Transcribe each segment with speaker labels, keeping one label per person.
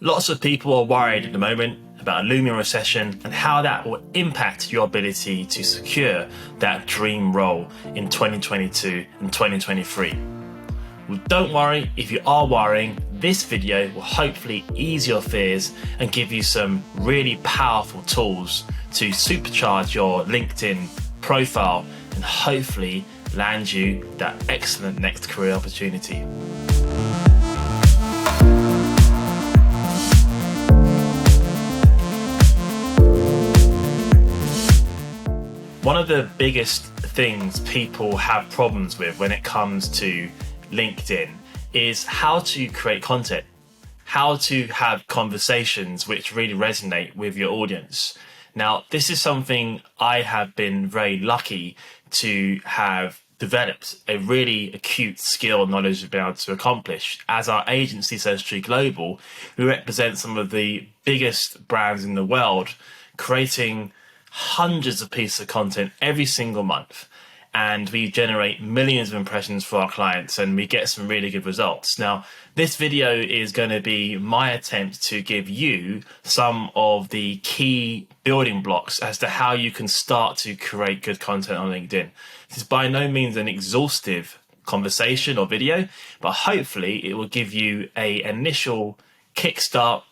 Speaker 1: Lots of people are worried at the moment about a looming recession and how that will impact your ability to secure that dream role in 2022 and 2023. Well, don't worry if you are worrying. This video will hopefully ease your fears and give you some really powerful tools to supercharge your LinkedIn profile and hopefully land you that excellent next career opportunity. One of the biggest things people have problems with when it comes to LinkedIn is how to create content, how to have conversations which really resonate with your audience. Now, this is something I have been very lucky to have developed a really acute skill and knowledge to be able to accomplish. As our agency, SurgeTree Global, we represent some of the biggest brands in the world, creating hundreds of pieces of content every single month, and we generate millions of impressions for our clients and we get some really good results. Now, this video is going to be my attempt to give you some of the key building blocks as to how you can start to create good content on LinkedIn. This is by no means an exhaustive conversation or video, but hopefully it will give you an initial kickstart,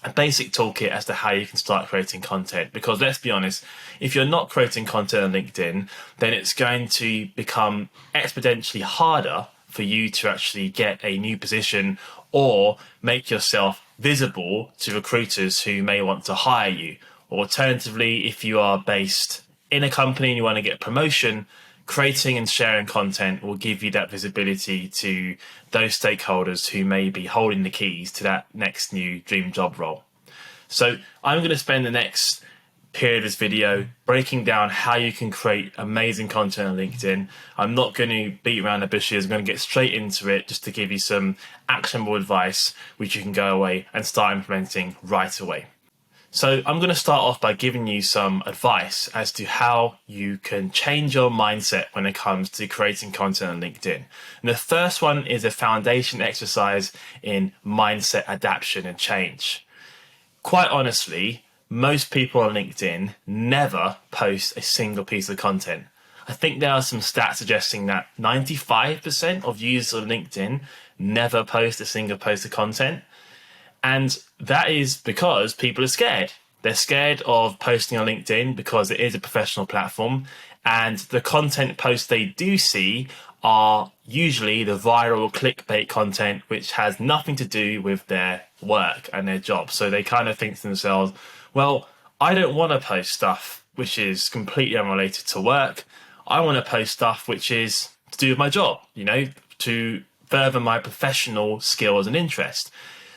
Speaker 1: a basic toolkit as to how you can start creating content. Because let's be honest, if you're not creating content on LinkedIn, then it's going to become exponentially harder for you to actually get a new position or make yourself visible to recruiters who may want to hire you. Or alternatively, if you are based in a company and you want to get a promotion, creating and sharing content will give you that visibility to those stakeholders who may be holding the keys to that next new dream job role. So I'm going to spend the next period of this video breaking down how you can create amazing content on LinkedIn. I'm not going to beat around the bushes. I'm going to get straight into it just to give you some actionable advice which you can go away and start implementing right away. So I'm going to start off by giving you some advice as to how you can change your mindset when it comes to creating content on LinkedIn. And the first one is a foundation exercise in mindset adaptation and change. Quite honestly, most people on LinkedIn never post a single piece of content. I think there are some stats suggesting that 95% of users on LinkedIn never post a single post of content. And that is because people are scared. They're scared of posting on LinkedIn because it is a professional platform, and the content posts they do see are usually the viral clickbait content, which has nothing to do with their work and their job. So they kind of think to themselves, well, I don't want to post stuff which is completely unrelated to work. I want to post stuff which is to do with my job, to further my professional skills and interest.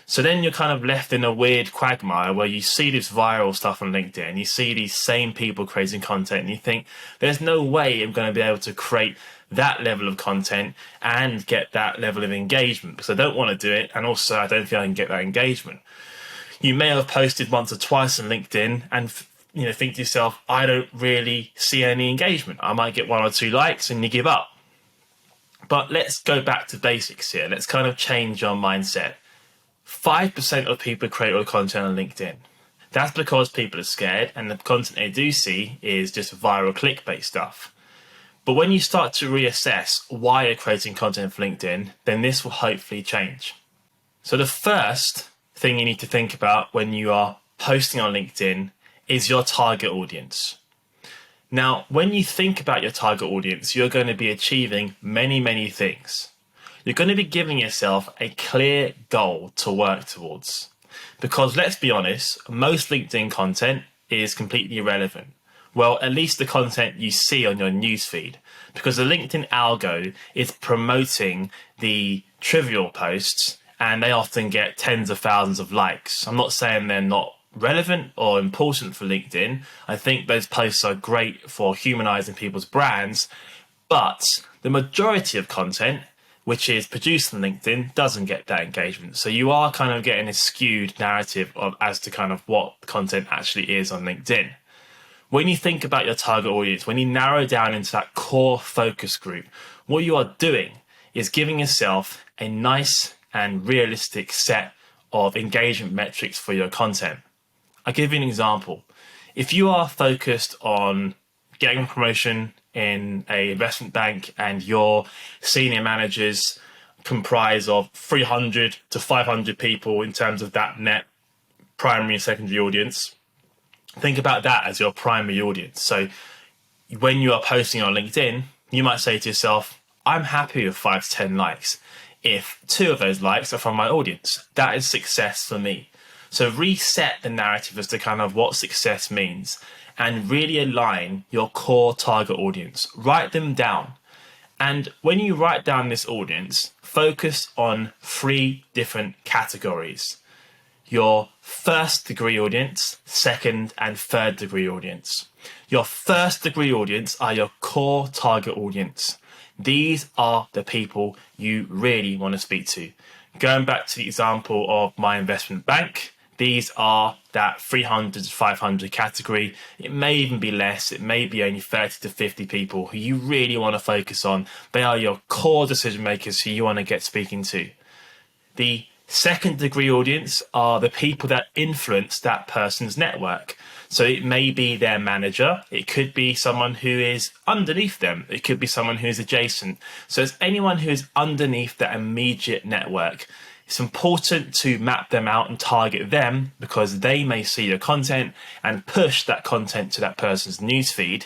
Speaker 1: So then you're kind of left in a weird quagmire where you see this viral stuff on LinkedIn, you see these same people creating content, and you think, there's no way I'm going to be able to create that level of content and get that level of engagement, because I don't want to do it, and also I don't think I can get that engagement. You may have posted once or twice on LinkedIn and think to yourself, I don't really see any engagement. I might get 1 or 2 likes and you give up. But let's go back to basics here. Let's kind of change your mindset. 5% of people create all content on LinkedIn. That's because people are scared and the content they do see is just viral clickbait stuff. But when you start to reassess why you're creating content for LinkedIn, then this will hopefully change. So the first thing you need to think about when you are posting on LinkedIn is your target audience. Now, when you think about your target audience, you're going to be achieving many, many things. You're going to be giving yourself a clear goal to work towards. Because let's be honest, most LinkedIn content is completely irrelevant. Well, at least the content you see on your newsfeed. Because the LinkedIn algo is promoting the trivial posts and they often get tens of thousands of likes. I'm not saying they're not relevant or important for LinkedIn. I think those posts are great for humanizing people's brands, but the majority of content which is produced on LinkedIn doesn't get that engagement. So you are kind of getting a skewed narrative as to kind of what content actually is on LinkedIn. When you think about your target audience, when you narrow down into that core focus group, what you are doing is giving yourself a nice and realistic set of engagement metrics for your content. I'll give you an example. If you are focused on getting a promotion in a investment bank and your senior managers comprise of 300 to 500 people in terms of that net primary and secondary audience, think about that as your primary audience. So when you are posting on LinkedIn, you might say to yourself, I'm happy with 5 to 10 likes. If 2 of those likes are from my audience, that is success for me. So reset the narrative as to kind of what success means and really align your core target audience. Write them down. And when you write down this audience, focus on 3 different categories. Your first degree audience, second and third degree audience. Your first degree audience are your core target audience. These are the people you really want to speak to. Going back to the example of my investment bank, these are that 300 to 500 category. It may even be less. It may be only 30 to 50 people who you really want to focus on. They are your core decision makers who you want to get speaking to. The second degree audience are the people that influence that person's network. So it may be their manager. It could be someone who is underneath them. It could be someone who is adjacent. So it's anyone who is underneath that immediate network. It's important to map them out and target them because they may see your content and push that content to that person's newsfeed.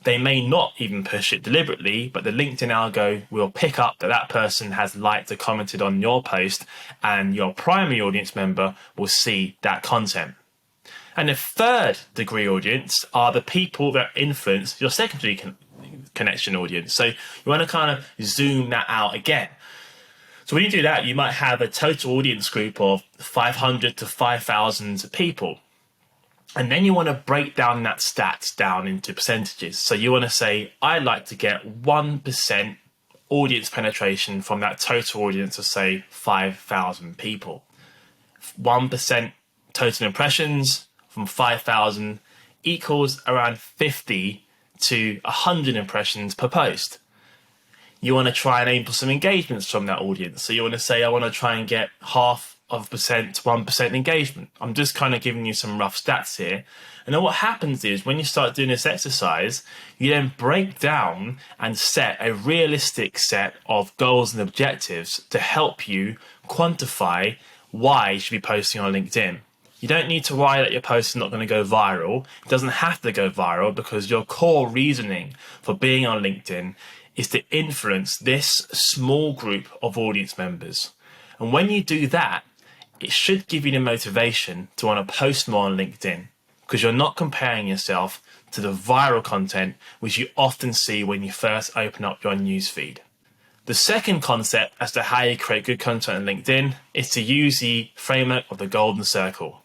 Speaker 1: They may not even push it deliberately, but the LinkedIn algo will pick up that that person has liked or commented on your post, and your primary audience member will see that content. And the third degree audience are the people that influence your secondary connection audience. So you want to kind of zoom that out again. So when you do that, you might have a total audience group of 500 to 5,000 people. And then you want to break down that stats down into percentages. So you want to say, I'd like to get 1% audience penetration from that total audience of, say, 5,000 people. 1% total impressions from 5,000 equals around 50 to 100 impressions per post. You want to try and aim for some engagements from that audience. So you want to say, I want to try and get 0.5% to 1% engagement. I'm just kind of giving you some rough stats here. And then what happens is when you start doing this exercise, you then break down and set a realistic set of goals and objectives to help you quantify why you should be posting on LinkedIn. You don't need to worry that your post is not going to go viral. It doesn't have to go viral because your core reasoning for being on LinkedIn is to influence this small group of audience members. And when you do that, it should give you the motivation to want to post more on LinkedIn because you're not comparing yourself to the viral content which you often see when you first open up your newsfeed. The second concept as to how you create good content on LinkedIn is to use the framework of the Golden Circle.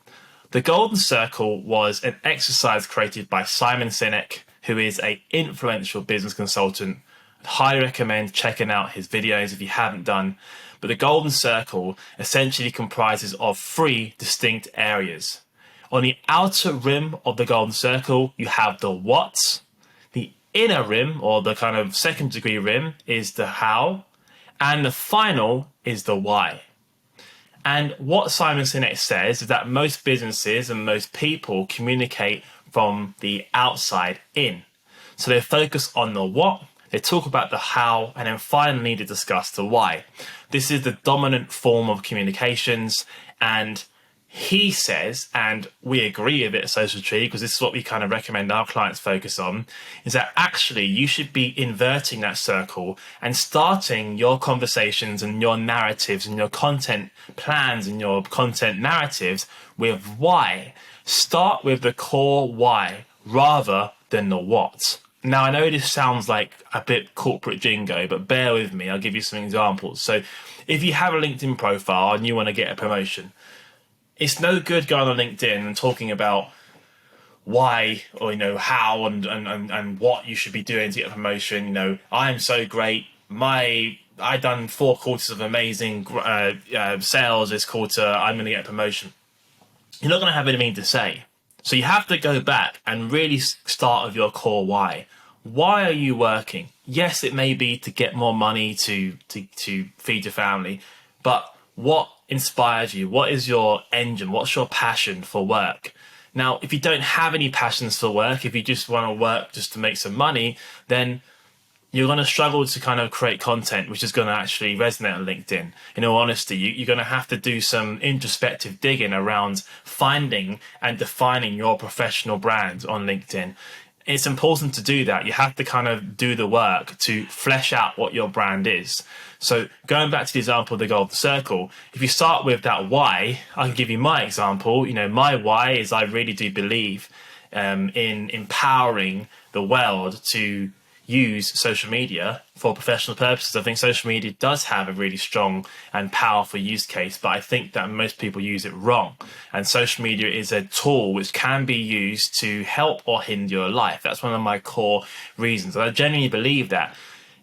Speaker 1: The Golden Circle was an exercise created by Simon Sinek, who is an influential business consultant. I'd highly recommend checking out his videos if you haven't done. But the Golden Circle essentially comprises of 3 distinct areas. On the outer rim of the Golden Circle, you have the what. The inner rim, or the kind of second degree rim, is the how. And the final is the why. And what Simon Sinek says is that most businesses and most people communicate from the outside in. So they focus on the what, they talk about the how, and then finally they discuss the why. This is the dominant form of communications, and he says, and we agree with it at Social Tree, because this is what we kind of recommend our clients focus on, is that actually you should be inverting that circle and starting your conversations and your narratives and your content plans and your content narratives with why. Start with the core why rather than the what. Now, I know this sounds like a bit corporate jingo, but bear with me. I'll give you some examples. So if you have a LinkedIn profile and you want to get a promotion, it's no good going on LinkedIn and talking about why or, how and what you should be doing to get a promotion. I'm so great. I done 4 quarters of amazing sales this quarter. I'm going to get a promotion. You're not going to have anything to say. So you have to go back and really start with your core why. Why are you working? Yes, it may be to get more money to feed your family, but what inspires you? What is your engine? What's your passion for work? Now, if you don't have any passions for work, if you just want to work just to make some money, then you're going to struggle to kind of create content which is going to actually resonate on LinkedIn. In all honesty, you're going to have to do some introspective digging around finding and defining your professional brand on LinkedIn. It's important to do that. You have to kind of do the work to flesh out what your brand is. So going back to the example of the Golden Circle, if you start with that why, I can give you my example. My why is I really do believe in empowering the world to use social media for professional purposes. I think social media does have a really strong and powerful use case, but I think that most people use it wrong. And social media is a tool which can be used to help or hinder your life. That's one of my core reasons. And I genuinely believe that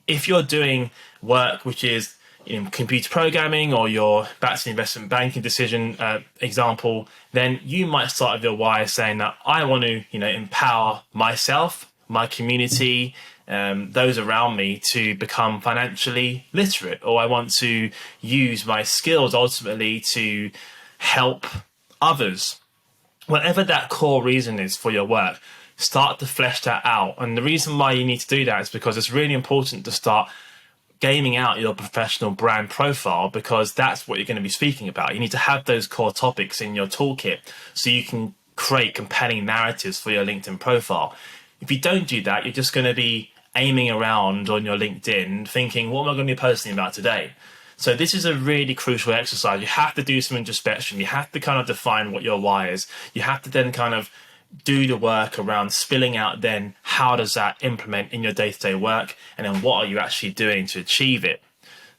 Speaker 1: if you're doing work which is in computer programming, or your back to the investment banking decision example, then you might start with your why saying that I want to empower myself, my community, those around me to become financially literate, or I want to use my skills ultimately to help others. Whatever that core reason is for your work, start to flesh that out. And the reason why you need to do that is because it's really important to start gaming out your professional brand profile, because that's what you're going to be speaking about. You need to have those core topics in your toolkit so you can create compelling narratives for your LinkedIn profile. If you don't do that, you're just going to be aiming around on your LinkedIn thinking, what am I going to be posting about today? So this is a really crucial exercise. You have to do some introspection. You have to kind of define what your why is. You have to then kind of do the work around spilling out then how does that implement in your day-to-day work, and then what are you actually doing to achieve it.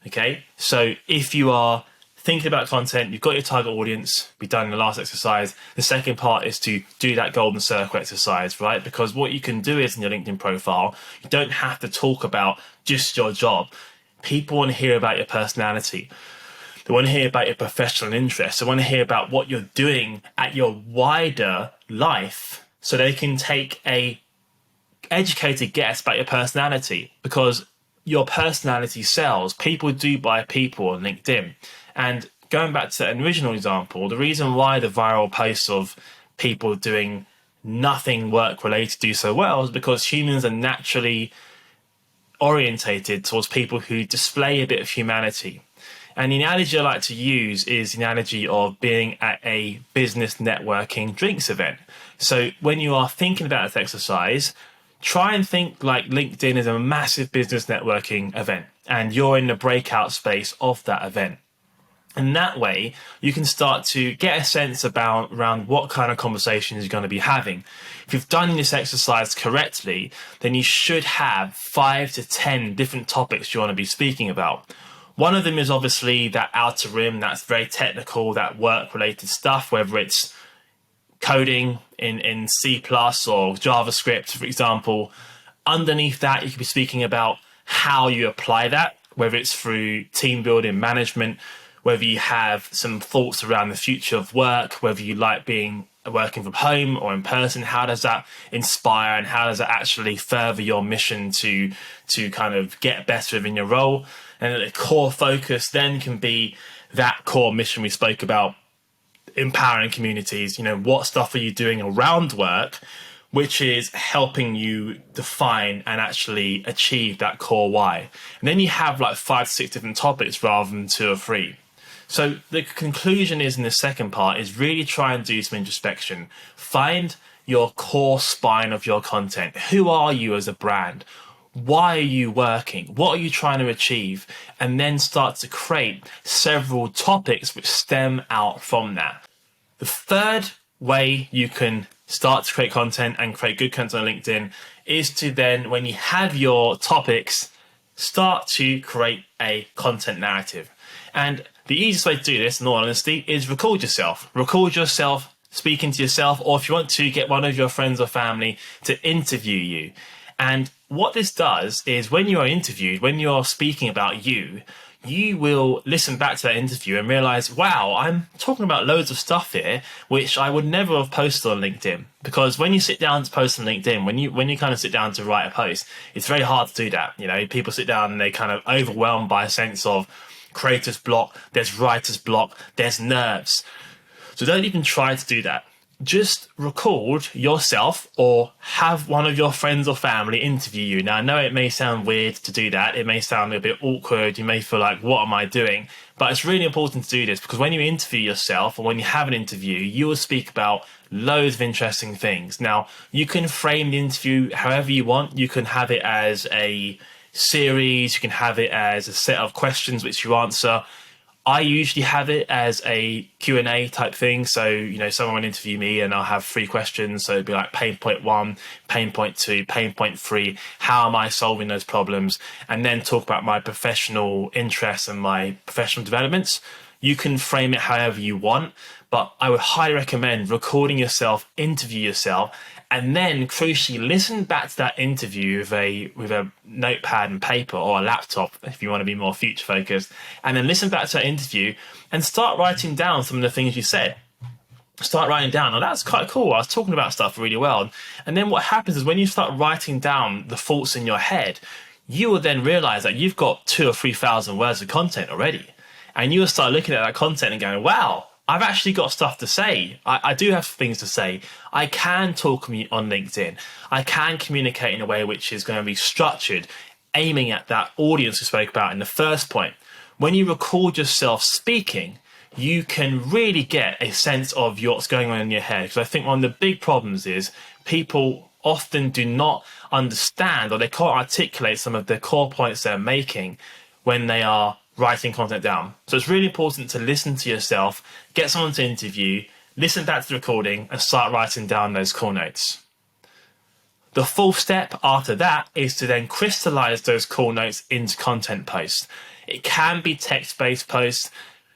Speaker 1: Okay, so if you are thinking about content, you've got your target audience, we've done in the last exercise. The second part is to do that golden circle exercise, right? Because what you can do is in your LinkedIn profile, you don't have to talk about just your job. People want to hear about your personality. They want to hear about your professional interests. They want to hear about what you're doing at your wider life, so they can take a educated guess about your personality, because your personality sells. People do buy people on LinkedIn. And going back to an original example, the reason why the viral posts of people doing nothing work related do so well is because humans are naturally orientated towards people who display a bit of humanity. And the analogy I like to use is the analogy of being at a business networking drinks event. So when you are thinking about this exercise, try and think like LinkedIn is a massive business networking event and you're in the breakout space of that event. And that way you can start to get a sense around what kind of conversations you're going to be having. If you've done this exercise correctly, then you should have 5 to 10 different topics you want to be speaking about. One of them is obviously that outer rim, that's very technical, that work-related stuff, whether it's coding in C++ or JavaScript, for example. Underneath that, you could be speaking about how you apply that, whether it's through team building, management, whether you have some thoughts around the future of work, whether you like working from home or in person. How does that inspire, and how does that actually further your mission to kind of get better within your role? And the core focus then can be that core mission we spoke about, empowering communities. What stuff are you doing around work, which is helping you define and actually achieve that core why. And then you have like 5 to 6 different topics rather than 2 or 3. So the conclusion is, in the second part, is really try and do some introspection. Find your core spine of your content. Who are you as a brand? Why are you working? What are you trying to achieve? And then start to create several topics which stem out from that. The third way you can start to create content and create good content on LinkedIn is to then, when you have your topics, start to create a content narrative. And the easiest way to do this, in all honesty, is record yourself. Record yourself speaking to yourself, or if you want to, get one of your friends or family to interview you. And what this does is, when you are interviewed, when you're speaking about you, you will listen back to that interview and realize, wow, I'm talking about loads of stuff here, which I would never have posted on LinkedIn. Because when you sit down to post on LinkedIn, when you kind of sit down to write a post, it's very hard to do that. People sit down and they kind of overwhelmed by a sense of creator's block, there's writer's block, there's nerves. So don't even try to do that. Just record yourself or have one of your friends or family interview you. Now, I know it may sound weird to do that. It may sound a bit awkward. You may feel like, what am I doing? But it's really important to do this, because when you interview yourself, or when you have an interview, you will speak about loads of interesting things. Now, you can frame the interview however you want. You can have it as a series. You can have it as a set of questions which you answer. I usually have it as a Q&A type thing. So, someone will interview me and I'll have 3 questions. So it'd be like pain point 1, pain point 2, pain point 3. How am I solving those problems? And then talk about my professional interests and my professional developments. You can frame it however you want, but I would highly recommend recording yourself, interview yourself, and then crucially listen back to that interview with a notepad and paper, or a laptop if you want to be more future focused, and then listen back to that interview and start writing down some of the things you said. Start writing down, oh, that's quite cool, I was talking about stuff really well. And then what happens is when you start writing down the thoughts in your head, you will then realize that you've got 2,000 or 3,000 words of content already. And you will start looking at that content and going, wow, I've actually got stuff to say. I do have things to say. I can talk on LinkedIn. I can communicate in a way which is going to be structured, aiming at that audience we spoke about in the first point. When you record yourself speaking, you can really get a sense of what's going on in your head. Because I think one of the big problems is people often do not understand, or they can't articulate some of the core points they're making when they are writing content down. So it's really important to listen to yourself, get someone to interview, listen back to the recording, and start writing down those core notes. The full step after that is to then crystallize those core notes into content posts. It can be text-based posts,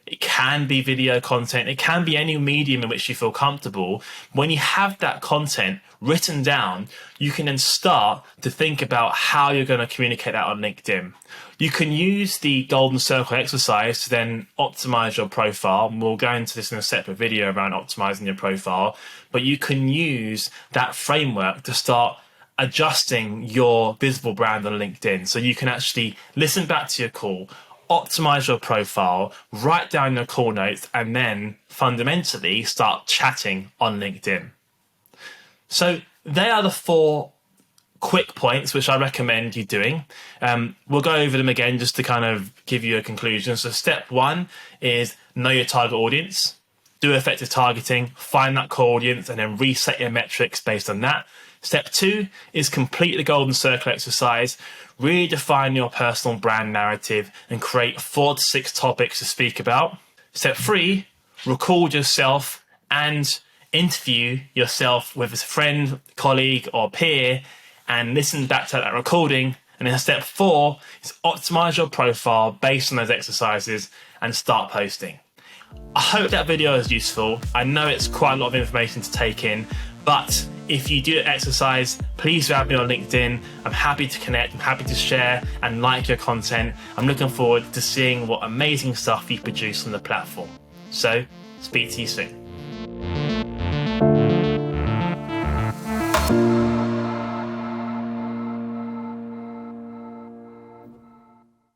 Speaker 1: it can be video content, it can be any medium in which you feel comfortable. When you have that content written down, you can then start to think about how you're going to communicate that on LinkedIn. You can use the golden circle exercise to then optimize your profile. And we'll go into this in a separate video around optimizing your profile, but you can use that framework to start adjusting your visible brand on LinkedIn. So you can actually listen back to your call, optimize your profile, write down your call notes, and then fundamentally start chatting on LinkedIn. So they are the 4 quick points which I recommend you doing. We'll go over them again just to kind of give you a conclusion. So step 1 is know your target audience, do effective targeting, find that core audience, and then reset your metrics based on that. Step 2 is complete the golden circle exercise, redefine your personal brand narrative, and create 4 to 6 topics to speak about. Step 3, record yourself and interview yourself with a friend, colleague, or peer, and listen back to that recording. And then step 4 is optimize your profile based on those exercises and start posting. I hope that video is useful. I know it's quite a lot of information to take in, but if you do the exercise, please add me on LinkedIn. I'm happy to connect, I'm happy to share and like your content. I'm looking forward to seeing what amazing stuff you produce on the platform. So, speak to you soon.